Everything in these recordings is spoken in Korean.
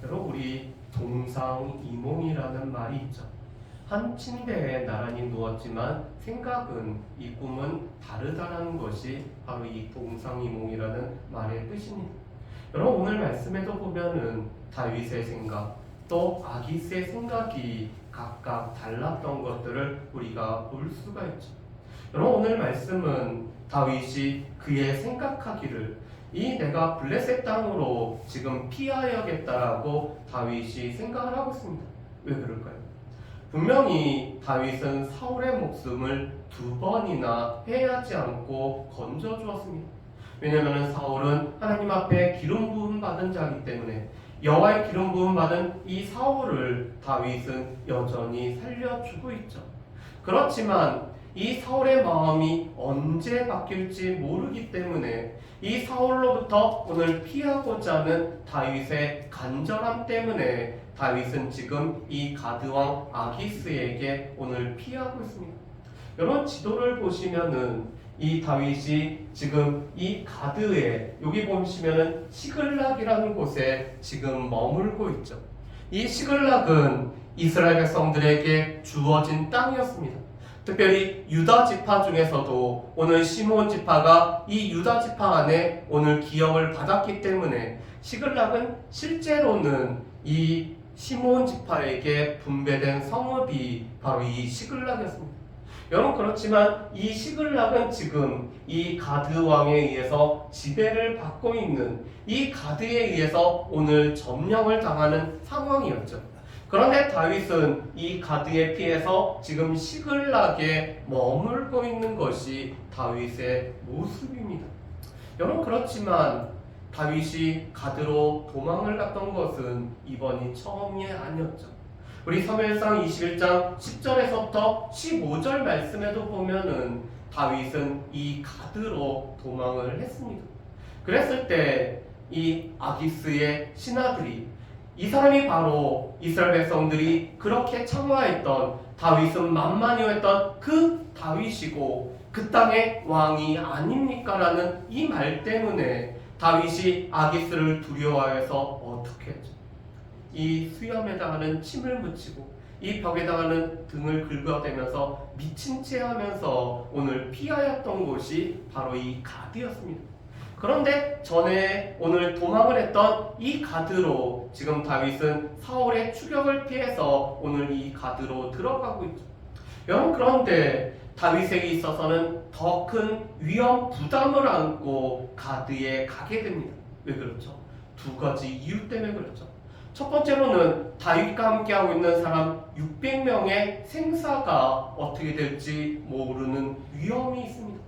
여러분, 우리 동상이몽이라는 말이 있죠. 한 침대에 나란히 누웠지만 생각은, 이 꿈은 다르다라는 것이 바로 이 동상이몽이라는 말의 뜻입니다. 여러분, 오늘 말씀에도 보면은 다윗의 생각 또 아기스의 생각이 각각 달랐던 것들을 우리가 볼 수가 있죠. 여러분, 오늘 말씀은 다윗이 그의 생각하기를 이 내가 블레셋 땅으로 지금 피하여야겠다라고 다윗이 생각을 하고 있습니다. 왜 그럴까요? 분명히 다윗은 사울의 목숨을 2번이나 해하지 않고 건져주었습니다. 왜냐하면 사울은 하나님 앞에 기름 부음 받은 자이기 때문에 여호와의 기름 부음 받은 이 사울을 다윗은 여전히 살려주고 있죠. 그렇지만 이 사울의 마음이 언제 바뀔지 모르기 때문에 이 사울로부터 오늘 피하고자 하는 다윗의 간절함 때문에 다윗은 지금 이 가드왕 아기스에게 오늘 피하고 있습니다. 여러분, 지도를 보시면은 이 다윗이 지금 이 가드에, 여기 보시면은 시글락이라는 곳에 지금 머물고 있죠. 이 시글락은 이스라엘 백성들에게 주어진 땅이었습니다. 특별히 유다 지파 중에서도 오늘 시므온 지파가 이 유다 지파 안에 오늘 기업을 받았기 때문에 시글락은 실제로는 이 시므온 지파에게 분배된 성읍이 바로 이 시글락이었습니다. 여러분, 그렇지만 이 시글락은 지금 이 가드 왕에 의해서 지배를 받고 있는, 이 가드에 의해서 오늘 점령을 당하는 상황이었죠. 그런데 다윗은 이 가드에 피해서 지금 시글락에 머물고 있는 것이 다윗의 모습입니다. 여러분, 그렇지만 다윗이 가드로 도망을 갔던 것은 이번이 처음이 아니었죠. 우리 사무엘상 21장 10절에서부터 15절 말씀에도 보면은 다윗은 이 가드로 도망을 했습니다. 그랬을 때 이 아기스의 신하들이, 이 사람이 바로 이스라엘 백성들이 그렇게 창화했던, 다윗은 만만히했던 그 다윗이고 그 땅의 왕이 아닙니까? 라는 이 말 때문에 다윗이 아기스를 두려워해서 어떻게 했죠? 이 수염에 해당하는 침을 묻히고 이 벽에 해당하는 등을 긁어대면서 미친 채 하면서 오늘 피하였던 곳이 바로 이 가드였습니다. 그런데 전에 오늘 도망을 했던 이 가드로 지금 다윗은 사울의 추격을 피해서 오늘 이 가드로 들어가고 있죠. 여러분, 그런데 다윗에게 있어서는 더 큰 위험 부담을 안고 가드에 가게 됩니다. 왜 그렇죠? 2가지 이유 때문에 그렇죠. 첫 번째로는 다윗과 함께하고 있는 사람 600명의 생사가 어떻게 될지 모르는 위험이 있습니다.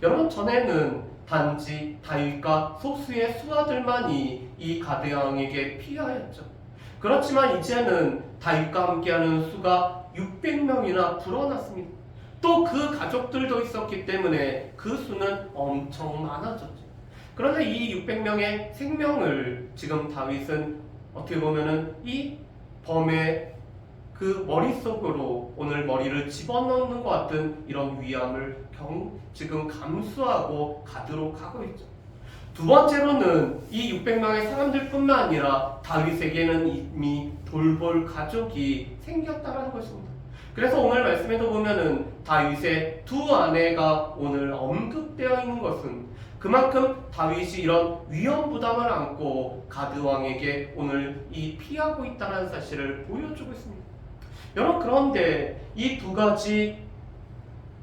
여러분, 전에는 단지 다윗과 소수의 수하들만이 이 가드 왕에게 피하였죠. 그렇지만 이제는 다윗과 함께하는 수가 600명이나 불어났습니다. 또 그 가족들도 있었기 때문에 그 수는 엄청 많아졌죠. 그런데 이 600명의 생명을 지금 다윗은 어떻게 보면은 이 범의 그 머릿속으로 오늘 머리를 집어넣는 것 같은 이런 위험을 지금 감수하고 가드로 가고 있죠. 2번째로는 이 600명의 사람들 뿐만 아니라 다윗에게는 이미 돌볼 가족이 생겼다는 것입니다. 그래서 오늘 말씀에도 보면은 다윗의 2 아내가 오늘 언급되어 있는 것은 그만큼 다윗이 이런 위험 부담을 안고 가드 왕에게 오늘 이 피하고 있다는 사실을 보여주고 있습니다. 여러분, 그런데 이 2가지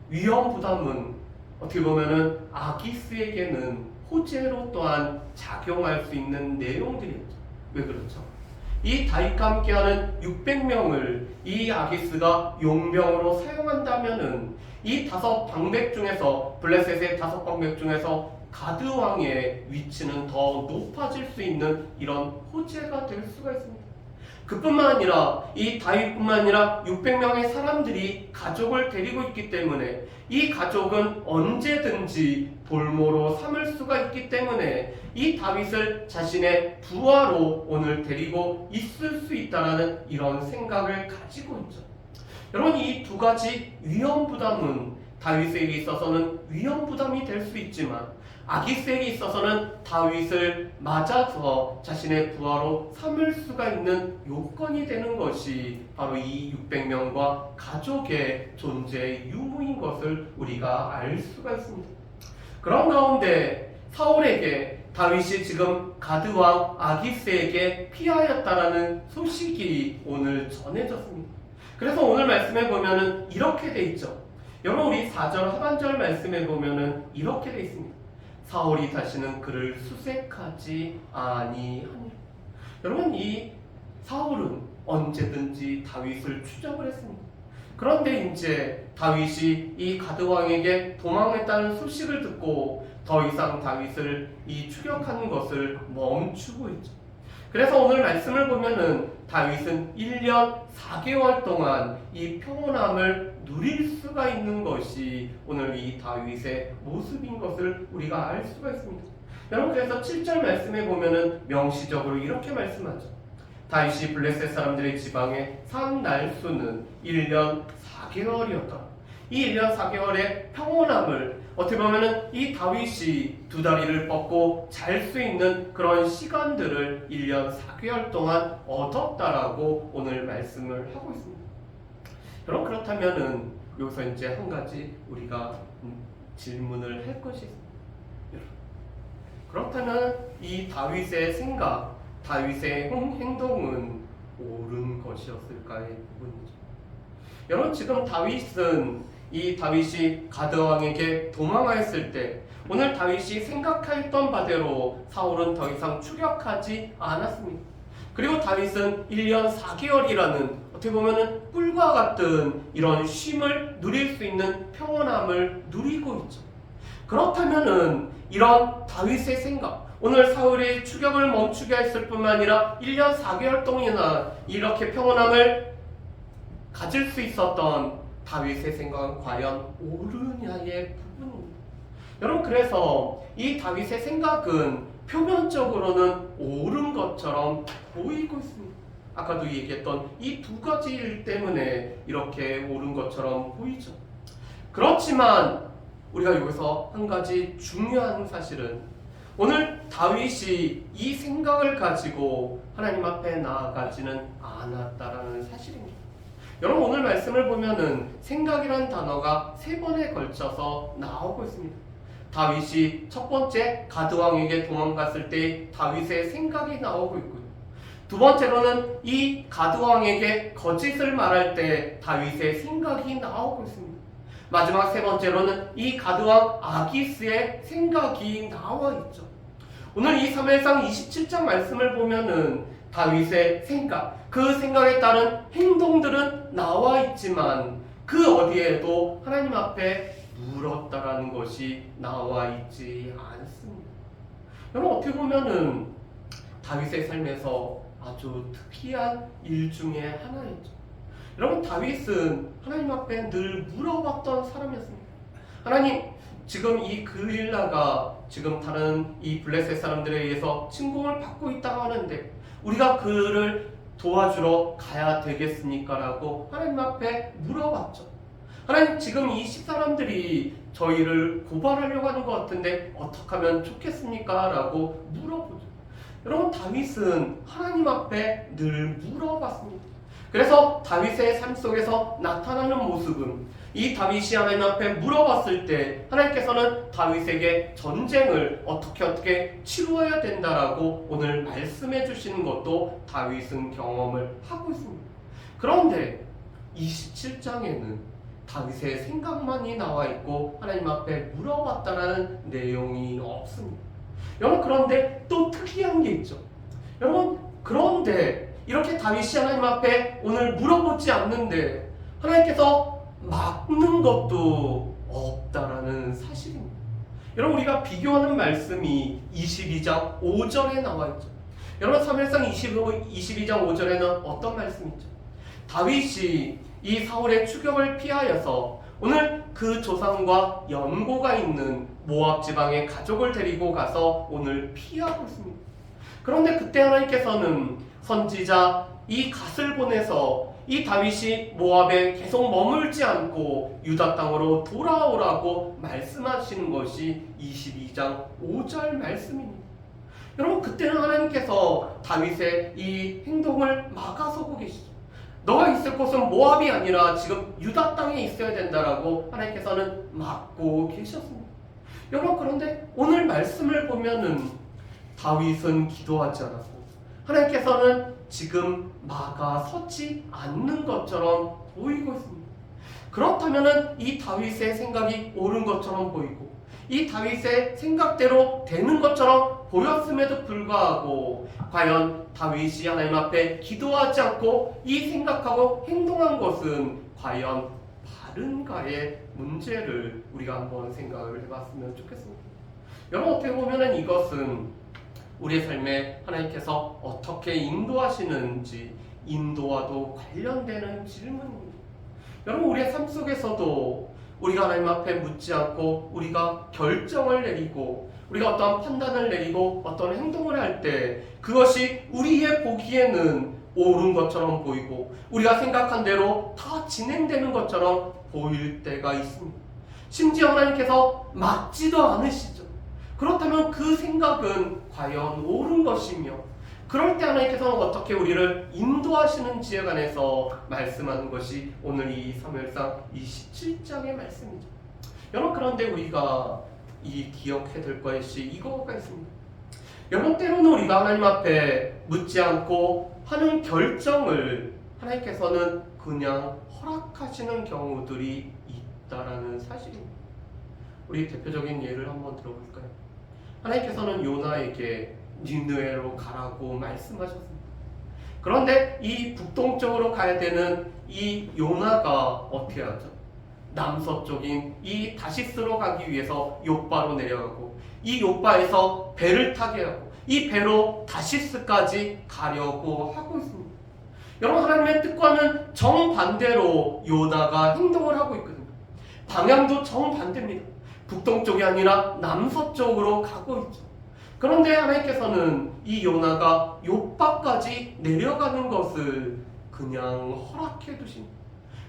위험 부담은 어떻게 보면은 아기스에게는 호재로 또한 작용할 수 있는 내용들이었죠. 왜 그렇죠? 이 다윗과 함께하는 600명을 이 아기스가 용병으로 사용한다면은 이 5방백 중에서, 블레셋의 5방백 중에서 가드 왕의 위치는 더 높아질 수 있는 이런 호재가 될 수가 있습니다. 그뿐만 아니라 이 다윗뿐만 아니라 600명의 사람들이 가족을 데리고 있기 때문에 이 가족은 언제든지 볼모로 삼을 수가 있기 때문에 이 다윗을 자신의 부하로 오늘 데리고 있을 수 있다는 이런 생각을 가지고 있죠. 여러분, 이 2가지 위험 부담은 다윗에게 있어서는 위험 부담이 될 수 있지만 아기스에게 있어서는 다윗을 맞아서 자신의 부하로 삼을 수가 있는 요건이 되는 것이 바로 이 600명과 가족의 존재의 유무인 것을 우리가 알 수가 있습니다. 그런 가운데 사울에게 다윗이 지금 가드왕 아기스에게 피하였다라는 소식이 오늘 전해졌습니다. 그래서 오늘 말씀에 보면은 이렇게 돼 있죠. 여러분, 우리 4절 하반절 말씀에 보면은 이렇게 돼 있습니다. 사울이 다시는 그를 수색하지 아니하니라. 여러분, 이 사울은 언제든지 다윗을 추적을 했습니다. 그런데 이제 다윗이 이 가드왕에게 도망했다는 소식을 듣고 더 이상 다윗을 이 추격하는 것을 멈추고 있죠. 그래서 오늘 말씀을 보면은 다윗은 1년 4개월 동안 이 평온함을 누릴 수가 있는 것이 오늘 이 다윗의 모습인 것을 우리가 알 수가 있습니다. 여러분, 그래서 7절 말씀에 보면은 명시적으로 이렇게 말씀하죠. 다윗이 블레셋 사람들의 지방에 산 날수는 1년 4개월이었다. 이 1년 4개월의 평온함을 어떻게 보면은 이 다윗이 두 다리를 뻗고 잘 수 있는 그런 시간들을 1년 4개월 동안 얻었다라고 오늘 말씀을 하고 있습니다. 여러분, 그렇다면은 여기서 이제 한 가지 우리가 질문을 할 것이 있습니다. 그렇다면 이 다윗의 생각, 다윗의 행동은 옳은 것이었을까의 부분이죠. 여러분, 지금 다윗이 가드왕에게 도망하였을 때 오늘 다윗이 생각했던 바대로 사울은 더 이상 추격하지 않았습니다. 그리고 다윗은 1년 4개월이라는 어떻게 보면은 꿀과 같은 이런 쉼을 누릴 수 있는 평온함을 누리고 있죠. 그렇다면은 이런 다윗의 생각, 오늘 사울이 추격을 멈추게 했을 뿐만 아니라 1년 4개월 동안이나 이렇게 평온함을 가질 수 있었던 다윗의 생각은 과연 옳으냐의 부분입니다. 여러분, 그래서 이 다윗의 생각은 표면적으로는 옳은 것처럼 보이고 있습니다. 아까도 얘기했던 이 두 가지 일 때문에 이렇게 옳은 것처럼 보이죠. 그렇지만 우리가 여기서 한 가지 중요한 사실은 오늘 다윗이 이 생각을 가지고 하나님 앞에 나아가지는 않았다라는 사실입니다. 여러분, 오늘 말씀을 보면은 생각이라는 단어가 3번에 걸쳐서 나오고 있습니다. 다윗이 첫 번째 가드왕에게 도망갔을 때 다윗의 생각이 나오고 있고요. 두 번째로는 이 가드왕에게 거짓을 말할 때 다윗의 생각이 나오고 있습니다. 마지막 세 번째로는 이 가드왕 아기스의 생각이 나와 있죠. 오늘 이 사무엘상 27장 말씀을 보면은 다윗의 생각, 그 생각에 따른 행동들은 나와 있지만 그 어디에도 하나님 앞에 물었다라는 것이 나와 있지 않습니다. 여러분, 어떻게 보면은 다윗의 삶에서 아주 특이한 일 중에 하나였죠. 여러분, 다윗은 하나님 앞에 늘 물어봤던 사람이었습니다. 하나님, 지금 이 그릴라가 지금 다른 이 블레셋 사람들에 의해서 침공을 받고 있다고 하는데 우리가 그를 도와주러 가야 되겠습니까? 라고 하나님 앞에 물어봤죠. 하나님, 지금 이 10사람들이 저희를 고발하려고 하는 것 같은데 어떻게 하면 좋겠습니까? 라고 물어보죠. 여러분, 다윗은 하나님 앞에 늘 물어봤습니다. 그래서 다윗의 삶 속에서 나타나는 모습은 이 다윗이 하나님 앞에 물어봤을 때 하나님께서는 다윗에게 전쟁을 어떻게 치루어야 된다라고 오늘 말씀해 주시는 것도 다윗은 경험을 하고 있습니다. 그런데 27장에는 다윗의 생각만이 나와 있고 하나님 앞에 물어봤다라는 내용이 없습니다. 여러분, 그런데 또 특이한 게 있죠. 여러분, 그런데 이렇게 다윗이 하나님 앞에 오늘 물어보지 않는데 하나님께서 막는 것도 없다라는 사실입니다. 여러분, 우리가 비교하는 말씀이 22장 5절에 나와 있죠. 여러분, 사무엘상 22장 5절에는 어떤 말씀이 있죠? 다윗이 이 사울의 추격을 피하여서 오늘 그 조상과 연고가 있는 모압 지방의 가족을 데리고 가서 오늘 피하고 있습니다. 그런데 그때 하나님께서는 선지자 이 갓을 보내서 이 다윗이 모압에 계속 머물지 않고 유다 땅으로 돌아오라고 말씀하시는 것이 22장 5절 말씀입니다. 여러분, 그때는 하나님께서 다윗의 이 행동을 막아서고 계시죠. 너가 있을 곳은 모압이 아니라 지금 유다 땅에 있어야 된다라고 하나님께서는 막고 계셨습니다. 여러분, 그런데 오늘 말씀을 보면은 다윗은 기도하지 않았고 하나님께서는 지금 막아서지 않는 것처럼 보이고 있습니다. 그렇다면은 이 다윗의 생각이 옳은 것처럼 보이고 이 다윗의 생각대로 되는 것처럼 보였음에도 불구하고 과연 다윗이 하나님 앞에 기도하지 않고 이 생각하고 행동한 것은 과연 바른가의 문제를 우리가 한번 생각을 해봤으면 좋겠습니다. 여러분, 어떻게 보면 이것은 우리의 삶에 하나님께서 어떻게 인도하시는지 인도와도 관련되는 질문입니다. 여러분, 우리의 삶 속에서도 우리가 하나님 앞에 묻지 않고 우리가 결정을 내리고 우리가 어떠한 판단을 내리고 어떤 행동을 할 때 그것이 우리의 보기에는 옳은 것처럼 보이고 우리가 생각한 대로 다 진행되는 것처럼 보일 때가 있습니다. 심지어 하나님께서 맞지도 않으시죠. 그렇다면 그 생각은 과연 옳은 것이며 그럴 때 하나님께서는 어떻게 우리를 인도하시는지에 관해서 말씀하는 것이 오늘 이 사무엘상 27장의 말씀이죠. 여러분, 그런데 우리가 이 기억해야 될 것이 이거가 있습니다. 여러분, 때로는 우리가 하나님 앞에 묻지 않고 하는 결정을 하나님께서는 그냥 허락하시는 경우들이 있다라는 사실입니다. 우리 대표적인 예를 한번 들어볼까요? 하나님께서는 요나에게 니느웨로 가라고 말씀하셨습니다. 그런데 이 북동쪽으로 가야 되는 이 요나가 어떻게 하죠? 남서쪽인 이 다시스로 가기 위해서 욥바로 내려가고 이 욥바에서 배를 타게 하고 이 배로 다시스까지 가려고 하고 있습니다. 여러분, 하나님의 뜻과는 정반대로 요나가 행동을 하고 있거든요. 방향도 정반대입니다. 북동쪽이 아니라 남서쪽으로 가고 있죠. 그런데 하나님께서는 이 요나가 욥바까지 내려가는 것을 그냥 허락해 두십니다.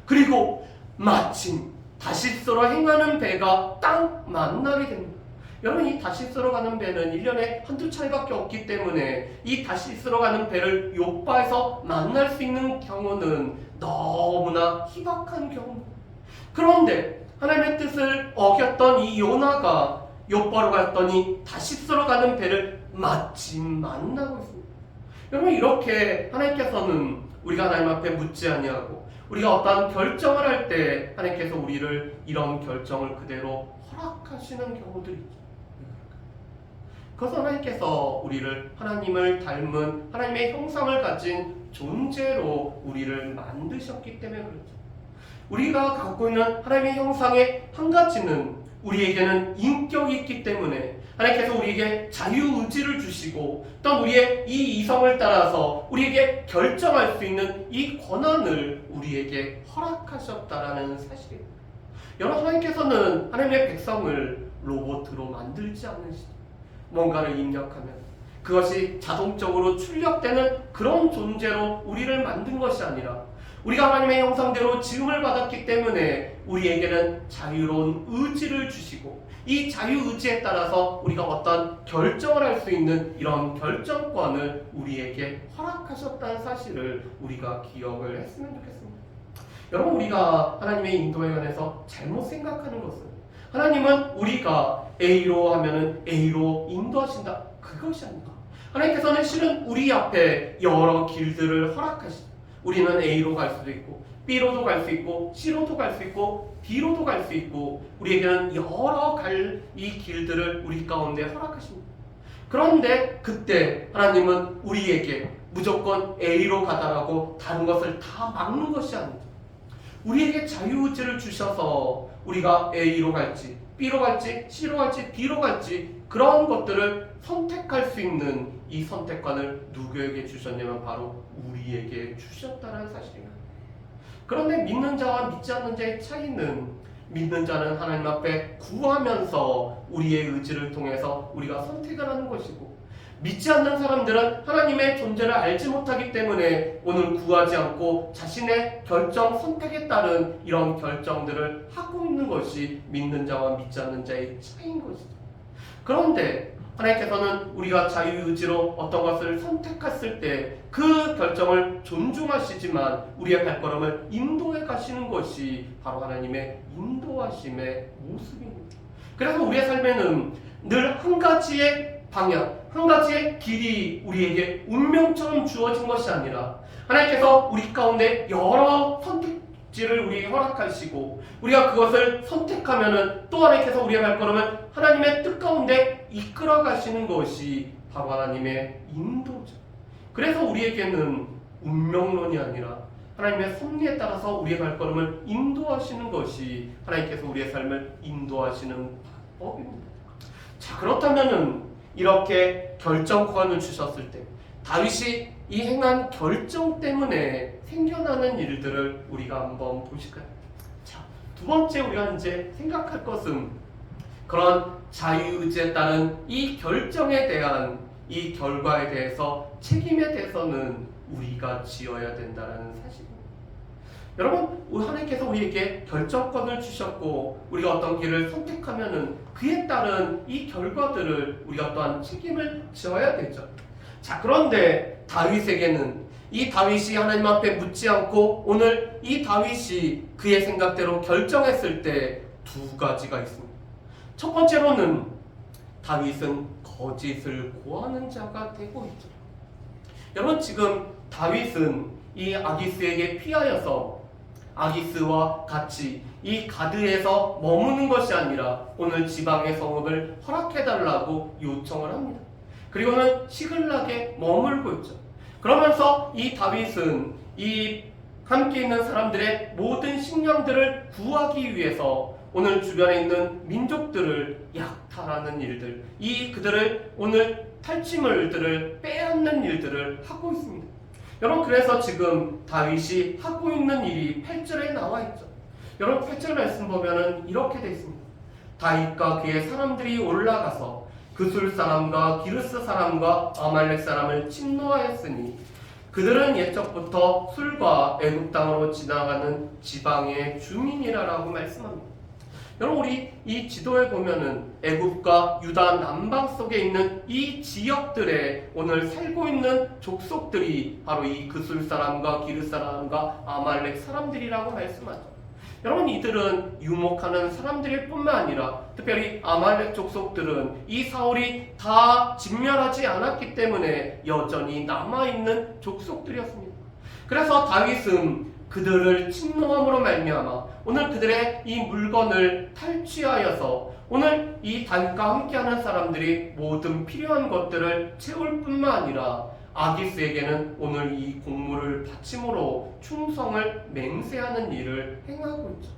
그리고 마침 다시스로 행하는 배가 딱 만나게 됩니다. 여러분, 이 다시스로 가는 배는 1년에 한두 차례밖에 없기 때문에 이 다시스로 가는 배를 욥바에서 만날 수 있는 경우는 너무나 희박한 경우입니다. 그런데 하나님의 뜻을 어겼던 이 요나가 욥바로 갔더니 다시스로 가는 배를 마침 만나고 있습니다. 여러분, 이렇게 하나님께서는 우리가 하나님 앞에 묻지 아니하고 우리가 어떠한 결정을 할 때 하나님께서 우리를 이런 결정을 그대로 허락하시는 경우들이 있죠. 그래서 하나님께서 우리를 하나님을 닮은 하나님의 형상을 가진 존재로 우리를 만드셨기 때문에 그렇죠. 우리가 갖고 있는 하나님의 형상의 한 가지는 우리에게는 인격이 있기 때문에 하나님께서 우리에게 자유의지를 주시고 또 우리의 이 이성을 따라서 우리에게 결정할 수 있는 이 권한을 우리에게 허락하셨다라는 사실입니다. 여러분, 하나님께서는 하나님의 백성을 로봇으로 만들지 않으시죠. 뭔가를 입력하면 그것이 자동적으로 출력되는 그런 존재로 우리를 만든 것이 아니라 우리가 하나님의 형상대로 지음을 받았기 때문에 우리에게는 자유로운 의지를 주시고 이 자유의지에 따라서 우리가 어떤 결정을 할 수 있는 이런 결정권을 우리에게 허락하셨다는 사실을 우리가 기억을 했으면 좋겠습니다. 여러분, 우리가 하나님의 인도에 관해서 잘못 생각하는 것은 하나님은 우리가 A로 하면은 A로 인도하신다, 그것이 아닙니다. 하나님께서는 실은 우리 앞에 여러 길들을 허락하시죠. 우리는 A로 갈 수도 있고 B로도 갈 수 있고 C로도 갈 수 있고 D로도 갈 수 있고 우리에게는 여러 갈 이 길들을 우리 가운데 허락하십니다. 그런데 그때 하나님은 우리에게 무조건 A로 가다라고 다른 것을 다 막는 것이 아닙니다. 우리에게 자유의지를 주셔서 우리가 A로 갈지 B로 갈지 C로 갈지 D로 갈지 그런 것들을 선택할 수 있는 이 선택권을 누구에게 주셨냐면 바로 우리에게 주셨다는 사실입니다. 그런데 믿는 자와 믿지 않는 자의 차이는 믿는 자는 하나님 앞에 구하면서 우리의 의지를 통해서 우리가 선택을 하는 것이고 믿지 않는 사람들은 하나님의 존재를 알지 못하기 때문에 오늘 구하지 않고 자신의 결정, 선택에 따른 이런 결정들을 하고 있는 것이 믿는 자와 믿지 않는 자의 차이인 것이죠. 그런데 하나님께서는 우리가 자유의지로 어떤 것을 선택했을 때 그 결정을 존중하시지만 우리의 발걸음을 인도해 가시는 것이 바로 하나님의 인도하심의 모습입니다. 그래서 우리의 삶에는 늘 한 가지의 방향, 한 가지의 길이 우리에게 운명처럼 주어진 것이 아니라 하나님께서 우리 가운데 여러 선택지를 우리에게 허락하시고 우리가 그것을 선택하면은 또 하나님께서 우리의 발걸음을 하나님의 뜻 가운데 이끌어 가시는 것이 바로 하나님의 인도죠. 그래서 우리에게는 운명론이 아니라 하나님의 섭리에 따라서 우리의 발걸음을 인도하시는 것이 하나님께서 우리의 삶을 인도하시는 법입니다. 자, 그렇다면은 이렇게 결정권을 주셨을 때 다윗이 이 행한 결정 때문에 생겨나는 일들을 우리가 한번 보실까요? 자, 두 번째 우리가 이제 생각할 것은 그런 자유의지에 따른 이 결정에 대한 이 결과에 대해서 책임에 대해서는 우리가 지어야 된다는 사실입니다. 여러분, 하나님께서 우리에게 결정권을 주셨고 우리가 어떤 길을 선택하면은 그에 따른 이 결과들을 우리가 또한 책임을 져야 되죠. 자, 그런데 다윗에게는 이 다윗이 하나님 앞에 묻지 않고 오늘 이 다윗이 그의 생각대로 결정했을 때 두 가지가 있습니다. 첫 번째로는 다윗은 거짓을 고하는 자가 되고 있죠. 여러분, 지금 다윗은 이 아기스에게 피하여서 아기스와 같이 이 가드에서 머무는 것이 아니라 오늘 지방의 성읍을 허락해달라고 요청을 합니다. 그리고는 시글락에 머물고 있죠. 그러면서 이 다윗은 이 함께 있는 사람들의 모든 식량들을 구하기 위해서 오늘 주변에 있는 민족들을 약탈하는 일들, 그들을 오늘 탈취물들을 빼앗는 일들을 하고 있습니다. 여러분, 그래서 지금 다윗이 하고 있는 일이 8절에 나와 있죠. 여러분, 8절 말씀 보면은 이렇게 되어 있습니다. 다윗과 그의 사람들이 올라가서 그술 사람과 기르스 사람과 아말렉 사람을 침노하였으니 그들은 옛적부터 술과 애굽 땅으로 지나가는 지방의 주민이라라고 말씀합니다. 여러분, 우리 이 지도에 보면은 애굽과 유다 남방 속에 있는 이 지역들에 오늘 살고 있는 족속들이 바로 이 그술 사람과 기르 사람과 아말렉 사람들이라고 말씀하죠. 여러분, 이들은 유목하는 사람들일 뿐만 아니라 특별히 아말렉 족속들은 이 사울이 다 진멸하지 않았기 때문에 여전히 남아있는 족속들이었습니다. 그래서 다윗은 그들을 침노함으로 말미암아 오늘 그들의 이 물건을 탈취하여서 오늘 이 다윗과 함께하는 사람들이 모든 필요한 것들을 채울 뿐만 아니라 아기스에게는 오늘 이 곡물을 바침으로 충성을 맹세하는 일을 행하고 있죠.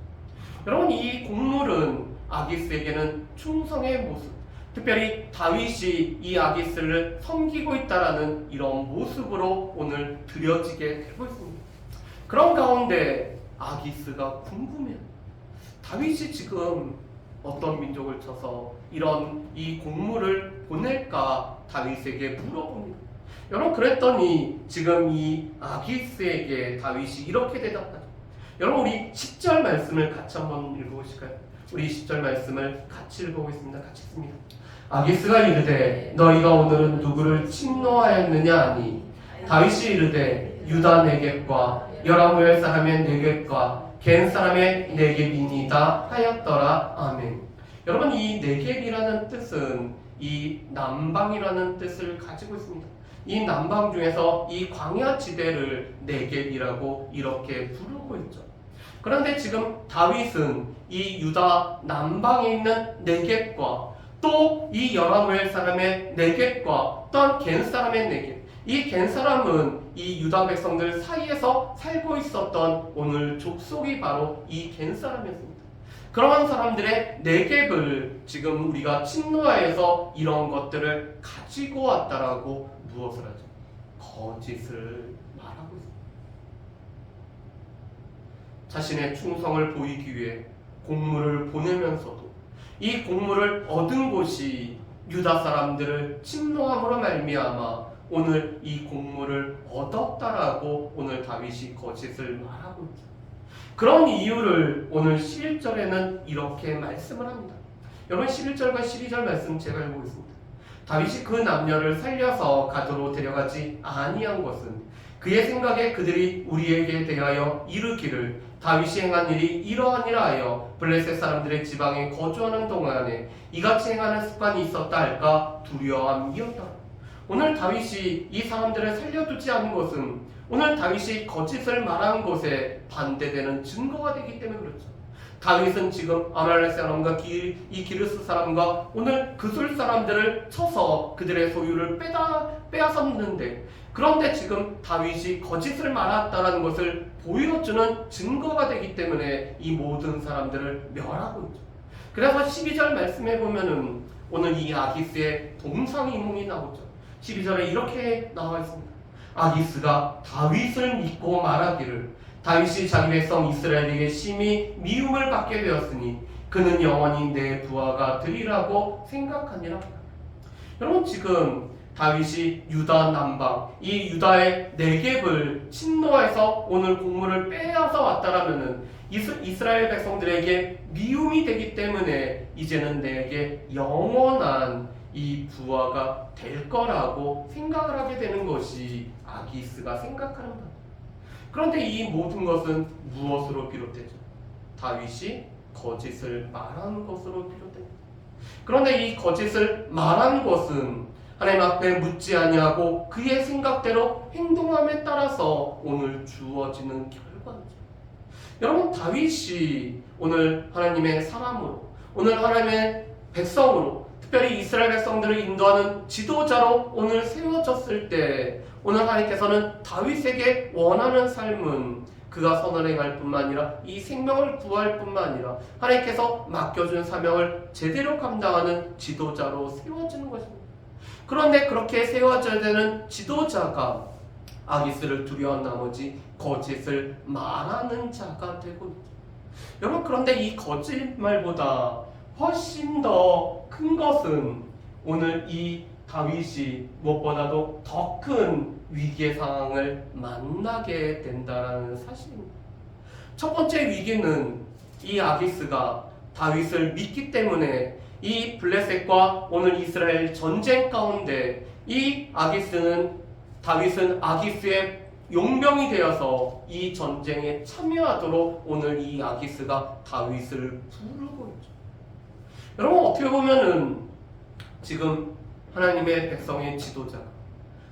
여러분, 이 곡물은 아기스에게는 충성의 모습, 특별히 다윗이 이 아기스를 섬기고 있다라는 이런 모습으로 오늘 드려지게 되고 있습니다. 그런 가운데 아기스가 궁금해요. 다윗이 지금 어떤 민족을 쳐서 이런 이 곡물을 보낼까 다윗에게 물어봅니다. 여러분, 그랬더니 지금 이 아기스에게 다윗이 이렇게 대답하죠. 여러분, 우리 10절 말씀을 같이 한번 읽어보실까요? 우리 10절 말씀을 같이 읽어보겠습니다. 같이 읽습니다. 아기스가 이르되 너희가 오늘은 누구를 침노하였느냐 하니 다윗이 이르되 유다 네겝과 여라무엘 사람의 네겝과 겐 사람의 네겝이니이다 하였더라. 아멘. 여러분, 이 네겝이라는 뜻은 이 남방이라는 뜻을 가지고 있습니다. 이 남방 중에서 이 광야 지대를 네겝이라고 이렇게 부르고 있죠. 그런데 지금 다윗은 이 유다 남방에 있는 네겝과 또 이 여라무엘 사람의 네겝과 또한 겐 사람의 네겝, 이 겐 사람은 이 유다 백성들 사이에서 살고 있었던 오늘 족속이 바로 이 겐 사람이었습니다. 그러한 사람들의 네겝을 지금 우리가 침노하여서 이런 것들을 가지고 왔다라고 무엇을 하죠? 거짓을 말하고 있습니다. 자신의 충성을 보이기 위해 곡물을 보내면서도 이 곡물을 얻은 곳이 유다 사람들을 침노함으로 말미암아 오늘 이 곡물을 얻었다라고 오늘 다윗이 거짓을 말하고 있죠. 그런 이유를 오늘 11절에는 이렇게 말씀을 합니다. 여러분 11절과 12절 말씀 제가 읽어보겠습니다. 다윗이 그 남녀를 살려서 가도로 데려가지 아니한 것은 그의 생각에 그들이 우리에게 대하여 이르기를 다윗이 행한 일이 이러하니라 하여 블레셋 사람들의 지방에 거주하는 동안에 이같이 행하는 습관이 있었다 할까 두려움이었다. 오늘 다윗이 이 사람들을 살려두지 않은 것은 오늘 다윗이 거짓을 말한 것에 반대되는 증거가 되기 때문에 그렇죠. 다윗은 지금 아말렉 사람과 이 기르스 사람과 오늘 그술 사람들을 쳐서 그들의 소유를 빼앗았는데, 그런데 지금 다윗이 거짓을 말했다는 것을 보여주는 증거가 되기 때문에 이 모든 사람들을 멸하고 있죠. 그래서 12절 말씀해 보면은 오늘 이 아기스의 동상이몽이 나오죠. 12절에 이렇게 나와 있습니다. 아기스가 다윗을 믿고 말하기를 다윗이 자기 백성 이스라엘에게 심히 미움을 받게 되었으니 그는 영원히 내 부하가 되리라고 생각하니라. 여러분 지금 다윗이 유다 남방 이 유다의 네겝을 침노해서 오늘 곡물을 빼앗아 왔다라면은 이스라엘 백성들에게 미움이 되기 때문에 이제는 내게 영원한 이 부하가 될 거라고 생각을 하게 되는 것이 아기스가 생각하는 것. 그런데 이 모든 것은 무엇으로 비롯되죠? 다윗이 거짓을 말한 것으로 비롯됩니다. 그런데 이 거짓을 말한 것은 하나님 앞에 묻지 아니하고 그의 생각대로 행동함에 따라서 오늘 주어지는 결과죠. 여러분 다윗이 오늘 하나님의 사람으로, 오늘 하나님의 백성으로, 특별히 이스라엘 백성들을 인도하는 지도자로 오늘 세워졌을 때 오늘 하나님께서는 다윗에게 원하는 삶은 그가 선언행할 뿐만 아니라 이 생명을 구할 뿐만 아니라 하나님께서 맡겨준 사명을 제대로 감당하는 지도자로 세워지는 것입니다. 그런데 그렇게 세워져야 되는 지도자가 아기스를 두려워한 나머지 거짓을 말하는 자가 되고 있죠. 여러분 그런데 이 거짓말보다 훨씬 더 큰 것은 오늘 이 다윗이 무엇보다도 더 큰 위기의 상황을 만나게 된다는 사실입니다. 첫 번째 위기는 이 아기스가 다윗을 믿기 때문에 이 블레셋과 오늘 이스라엘 전쟁 가운데 이 다윗은 아기스의 용병이 되어서 이 전쟁에 참여하도록 오늘 이 아기스가 다윗을 부르고 있죠. 여러분 어떻게 보면은 지금 하나님의 백성의 지도자가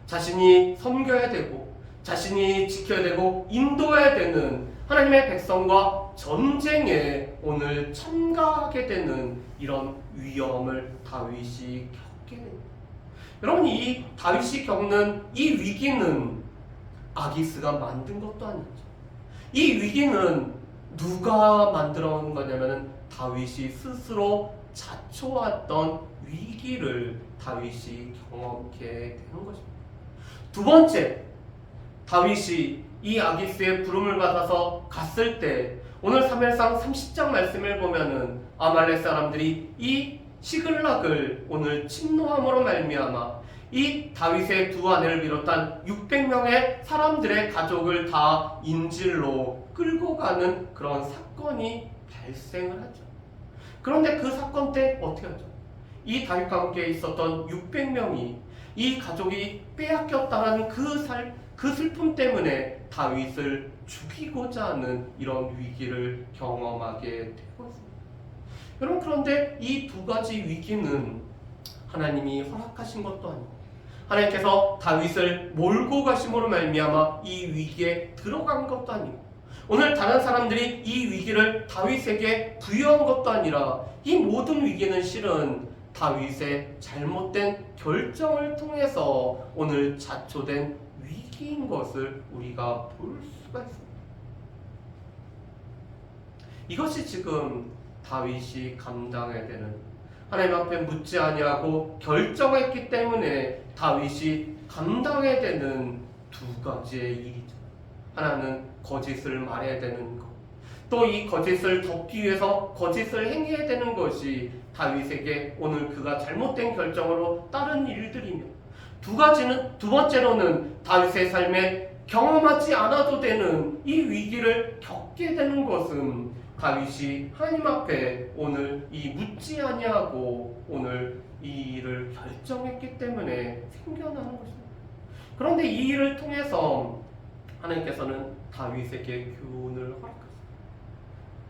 자신이 섬겨야 되고 자신이 지켜야 되고 인도해야 되는 하나님의 백성과 전쟁에 오늘 참가하게 되는 이런 위험을 다윗이 겪게 됩니다. 여러분 이 다윗이 겪는 이 위기는 아기스가 만든 것도 아니죠. 이 위기는 누가 만들어 놓은 거냐면은 다윗이 스스로 자초했던 위기를 다윗이 경험하게 되는 것입니다. 두 번째, 다윗이 이 아기스의 부름을 받아서 갔을 때 오늘 사무엘상 30장 말씀을 보면은 아말렉 사람들이 이 시글락을 오늘 침노함으로 말미암아 이 다윗의 두 아내를 비롯한 600명의 사람들의 가족을 다 인질로 끌고 가는 그런 사건이 발생을 하죠. 그런데 그 사건 때 어떻게 하죠? 이 다윗과 함께 있었던 600명이 이 가족이 빼앗겼다는 그 슬픔 때문에 다윗을 죽이고자 하는 이런 위기를 경험하게 되고 있습니다. 여러분 그런데 이 두 가지 위기는 하나님이 허락하신 것도 아니고 하나님께서 다윗을 몰고 가심으로 말미암아 이 위기에 들어간 것도 아니고 오늘 다른 사람들이 이 위기를 다윗에게 부여한 것도 아니라 이 모든 위기는 실은 다윗의 잘못된 결정을 통해서 오늘 자초된 위기인 것을 우리가 볼 수가 있습니다. 이것이 지금 다윗이 감당해야 되는 하나님 앞에 묻지 아니하고 결정했기 때문에 다윗이 감당해야 되는 두 가지의 일이죠. 하나는 거짓을 말해야 되는 것, 또 이 거짓을 덮기 위해서 거짓을 행해야 되는 것이 다윗에게 오늘 그가 잘못된 결정으로 따른 일들이며, 두 번째로는 다윗의 삶에 경험하지 않아도 되는 이 위기를 겪게 되는 것은 다윗이 하나님 앞에 오늘 이 묻지 아니하고 오늘 이 일을 결정했기 때문에 생겨나는 것입니다. 그런데 이 일을 통해서 하나님께서는 다윗에게 교훈을 허락하십니다.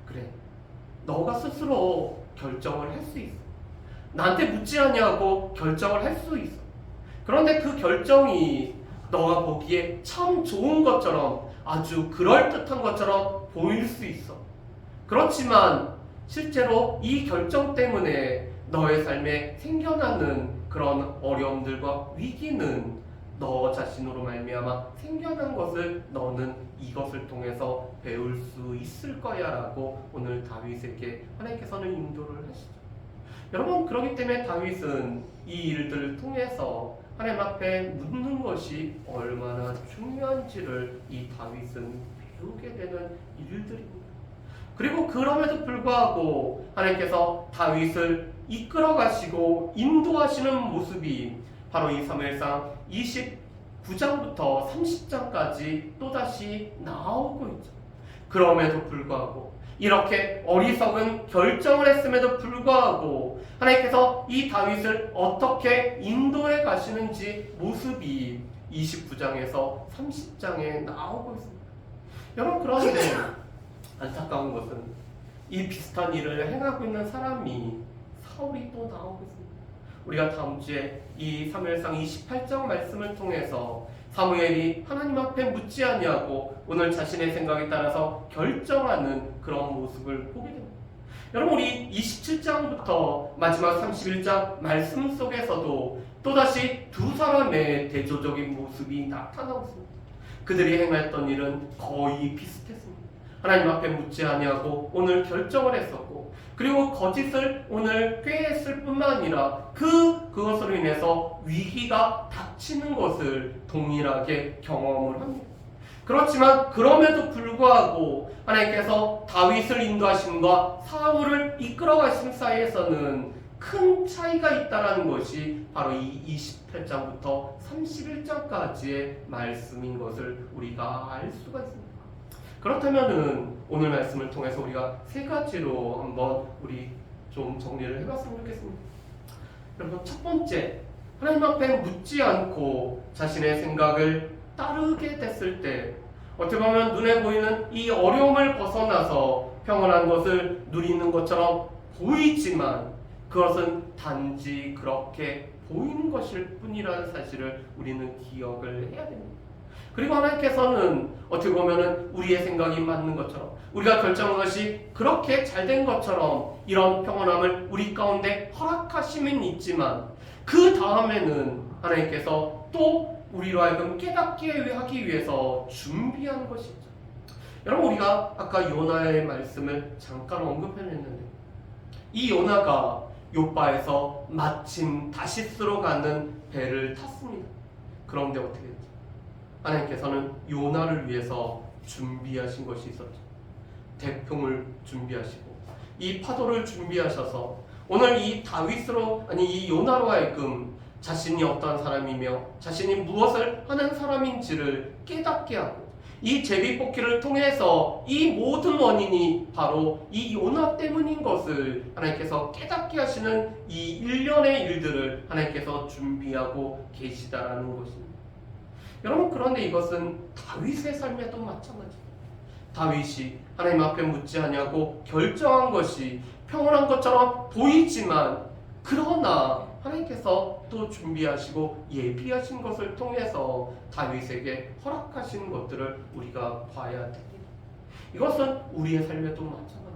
그래, 너가 스스로 결정을 할 수 있어. 나한테 묻지 아니하고 결정을 할 수 있어. 그런데 그 결정이 너가 보기에 참 좋은 것처럼, 아주 그럴듯한 것처럼 보일 수 있어. 그렇지만 실제로 이 결정 때문에 너의 삶에 생겨나는 그런 어려움들과 위기는 너 자신으로 말미암아 생겨난 것을 너는 이것을 통해서 배울 수 있을 거야 라고 오늘 다윗에게 하나님께서는 인도를 하시죠. 여러분, 그렇기 때문에 다윗은 이 일들을 통해서 하나님 앞에 묻는 것이 얼마나 중요한지를 이 다윗은 배우게 되는 일들입니다. 그리고 그럼에도 불구하고 하나님께서 다윗을 이끌어 가시고 인도하시는 모습이 바로 이 사무엘상 29장부터 30장까지 또다시 나오고 있죠. 그럼에도 불구하고 이렇게 어리석은 결정을 했음에도 불구하고 하나님께서 이 다윗을 어떻게 인도해 가시는지 모습이 29장에서 30장에 나오고 있습니다. 여러분, 그런데 안타까운 것은 이 비슷한 일을 행하고 있는 사람이 사울이 또 나오고 있습니다. 우리가 다음 주에 이 사무엘상 28장 말씀을 통해서 사무엘이 하나님 앞에 묻지 아니하고 오늘 자신의 생각에 따라서 결정하는 그런 모습을 보게 됩니다. 여러분, 우리 27장부터 마지막 31장 말씀 속에서도 또다시 두 사람의 대조적인 모습이 나타나고 있습니다. 그들이 행했던 일은 거의 비슷했습니다. 하나님 앞에 묻지 아니하고 오늘 결정을 했었고, 그리고 거짓을 오늘 꾀했을 뿐만 아니라 그것으로 인해서 위기가 닥치는 것을 동일하게 경험을 합니다. 그렇지만 그럼에도 불구하고 하나님께서 다윗을 인도하심과 사울을 이끌어 가심 사이에서는 큰 차이가 있다는 것이 바로 이 28장부터 31장까지의 말씀인 것을 우리가 알 수가 있습니다. 그렇다면은 오늘 말씀을 통해서 우리가 세 가지로 한번 우리 좀 정리를 해봤으면 좋겠습니다. 여러분, 첫 번째, 하나님 앞에 묻지 않고 자신의 생각을 따르게 됐을 때 어떻게 보면 눈에 보이는 이 어려움을 벗어나서 평온한 것을 누리는 것처럼 보이지만 그것은 단지 그렇게 보이는 것일 뿐이라는 사실을 우리는 기억을 해야 됩니다. 그리고 하나님께서는 어떻게 보면 우리의 생각이 맞는 것처럼, 우리가 결정한 것이 그렇게 잘된 것처럼 이런 평온함을 우리 가운데 허락하심은 있지만 그 다음에는 하나님께서 또 우리로 하여금 깨닫게 하기 위해서 준비한 것이 있죠. 여러분, 우리가 아까 요나의 말씀을 잠깐 언급했는데 이 요나가 욥바에서 마침 다시스로 가는 배를 탔습니다. 그런데 어떻게 됐죠? 하나님께서는 요나를 위해서 준비하신 것이 있었죠. 태풍을 준비하시고 이 파도를 준비하셔서 오늘 이 이 요나로 하여금 자신이 어떠한 사람이며 자신이 무엇을 하는 사람인지를 깨닫게 하고 이 제비뽑기를 통해서 이 모든 원인이 바로 이 요나 때문인 것을 하나님께서 깨닫게 하시는 이 일련의 일들을 하나님께서 준비하고 계시다라는 것입니다. 여러분, 그런데 이것은 다윗의 삶에도 마찬가지입니다. 다윗이 하나님 앞에 묻지 아니하고 결정한 것이 평온한 것처럼 보이지만 그러나 하나님께서 또 준비하시고 예비하신 것을 통해서 다윗에게 허락하신 것들을 우리가 봐야 됩니다. 이것은 우리의 삶에도 마찬가지입니다.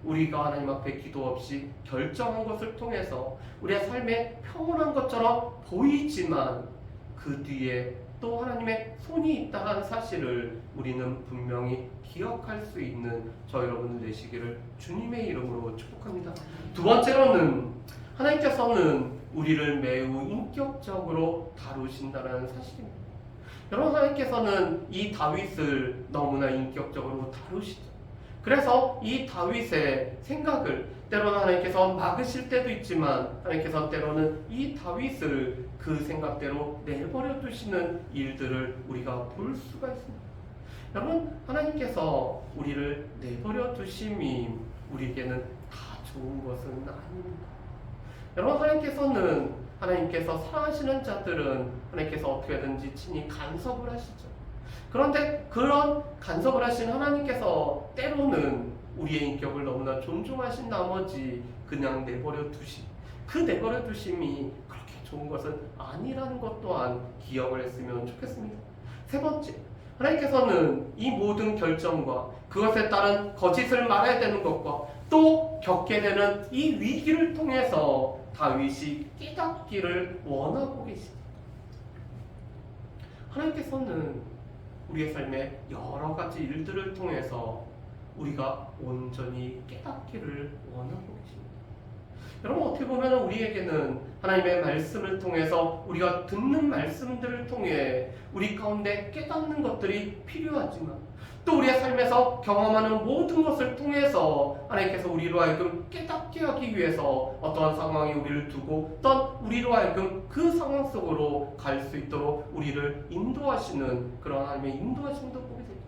우리가 하나님 앞에 기도 없이 결정한 것을 통해서 우리의 삶에 평온한 것처럼 보이지만 그 뒤에 또 하나님의 손이 있다는 사실을 우리는 분명히 기억할 수 있는 저 여러분들 되시기를 주님의 이름으로 축복합니다. 두 번째로는 하나님께서는 우리를 매우 인격적으로 다루신다는 사실입니다. 여러분, 하나님께서는 이 다윗을 너무나 인격적으로 다루시죠. 그래서 이 다윗의 생각을 때로는 하나님께서 막으실 때도 있지만 하나님께서 때로는 이 다윗을 그 생각대로 내버려 두시는 일들을 우리가 볼 수가 있습니다. 여러분, 하나님께서 우리를 내버려 두심이 우리에게는 다 좋은 것은 아닙니다. 여러분, 하나님께서 사랑하시는 자들은 하나님께서 어떻게든지 친히 간섭을 하시죠. 그런데 그런 간섭을 하신 하나님께서 때로는 우리의 인격을 너무나 존중하신 나머지 그냥 내버려 두심, 그 내버려 두심이 그렇게 좋은 것은 아니라는 것 또한 기억을 했으면 좋겠습니다. 세 번째, 하나님께서는 이 모든 결정과 그것에 따른 거짓을 말해야 되는 것과 또 겪게 되는 이 위기를 통해서 다윗이 깨닫기를 원하고 계십니다. 하나님께서는 우리의 삶의 여러 가지 일들을 통해서 우리가 온전히 깨닫기를 원하고 계십니다. 여러분, 어떻게 보면 우리에게는 하나님의 말씀을 통해서 우리가 듣는 말씀들을 통해 우리 가운데 깨닫는 것들이 필요하지만 또 우리의 삶에서 경험하는 모든 것을 통해서 하나님께서 우리로 하여금 깨닫게 하기 위해서 어떠한 상황에 우리를 두고 또 우리로 하여금 그 상황 속으로 갈 수 있도록 우리를 인도하시는 그런 하나님의 인도하심도 보게 됩니다.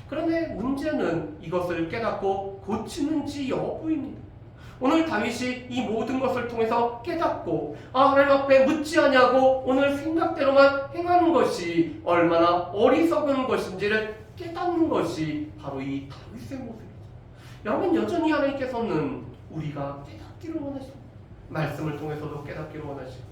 그런데 문제는 이것을 깨닫고 고치는지 여부입니다. 오늘 다윗이 이 모든 것을 통해서 깨닫고 하나님 앞에 묻지 아니하고 오늘 생각대로만 행하는 것이 얼마나 어리석은 것인지를 깨닫는 것이 바로 이 다윗의 모습이죠. 여러분, 여전히 하나님께서는 우리가 깨닫기를 원하십니다. 말씀을 통해서도 깨닫기를 원하시고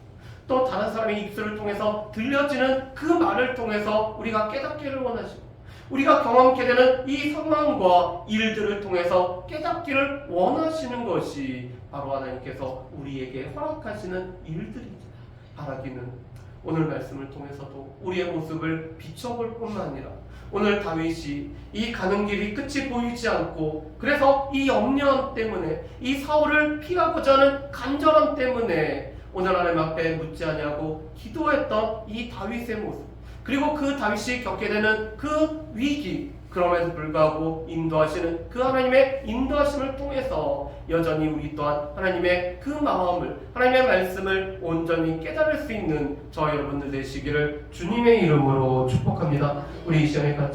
또 다른 사람의 입술을 통해서 들려지는 그 말을 통해서 우리가 깨닫기를 원하시고 우리가 경험하게 되는 이 상황과 일들을 통해서 깨닫기를 원하시는 것이 바로 하나님께서 우리에게 허락하시는 일들이죠. 바라기는 오늘 말씀을 통해서도 우리의 모습을 비춰볼 뿐만 아니라 오늘 다윗이 이 가는 길이 끝이 보이지 않고 그래서 이 염려함 때문에 이 사울을 피하고자 하는 간절함 때문에 오늘 하나님 앞에 묻지 아니하고 기도했던 이 다윗의 모습, 그리고 그 다윗이 겪게 되는 그 위기, 그럼에도 불구하고 인도하시는 그 하나님의 인도하심을 통해서 여전히 우리 또한 하나님의 그 마음을, 하나님의 말씀을 온전히 깨달을 수 있는 저 여러분들 되시기를 주님의 이름으로 축복합니다. 우리 이 시간에 같이